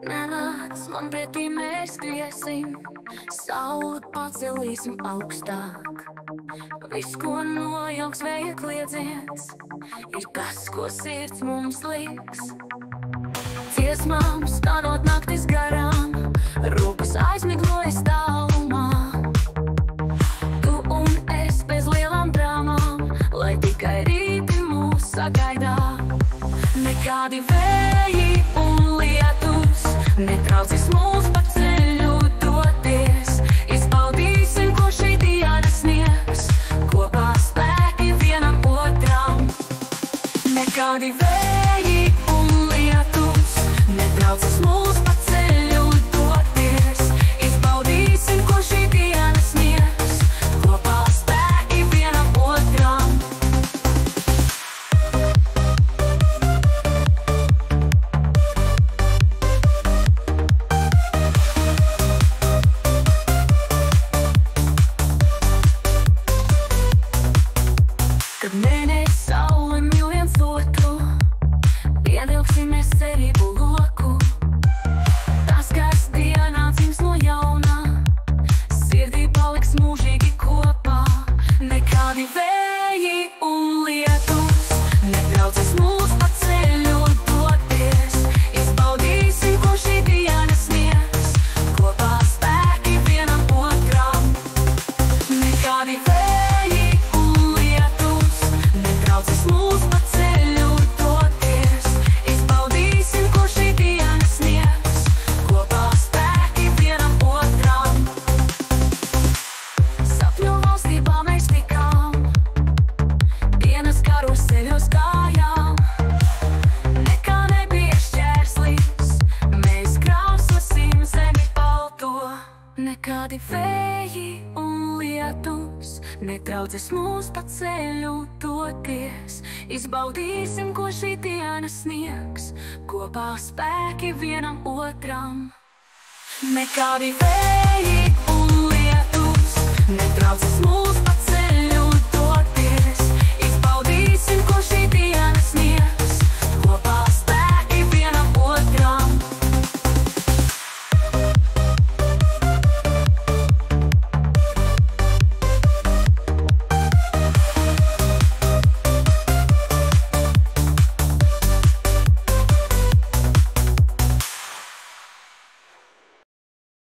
Nenāc man pretī, mēs skriesim, sauli pacelīsim augstāk. Viss, ko nojauks vēja kliedziens, ir tas, ko sirds mums liks. Dziesmām skanot naktis garām, rūkas aizmiglojas tālumā. Tu un es bez lielām drāmām, lai tikai rīti mūs sagaidā. Nekādi vēji un lietus netraucīs mūs pa ceļu doties. Izbaudīsim, ko šī diena sniegs, kopā spēki vienam otram. Nekādi vēji un lietus netraucīs mūs pa ceļu doties. Izbaudīsim, ko šī diena sniegs, kopā spēki vienam otram. Kad mēnesis saule mīl viens otru, pievilksimies cerību loku. Tas, kas dienā dzims no jauna, sirdī paliks mūžīgi kopā. Nekādi vēji un lietus netraucīs mūs pa ceļu doties. Izbaudīsim, ko šī diena sniegs, kopā spēki vienam otram. Nekādi vēji un lietus netraucīs mūs pa ceļu doties. Izbaudīsim, ko šī diena sniegs, kopā spēki vienam otram. Sapņu valstībā mēs tikām, dienas karuseļos gājām. Nekā nebija šķērslis, mēs krāsosim zemi balto. Nekādi vēji un lietus netraucīs mūs pa ceļu doties. Izbaudīsim, ko šī diena sniegs, kopā spēki vienam otram. Nekādi vēji un lietus netraucīs mūs pa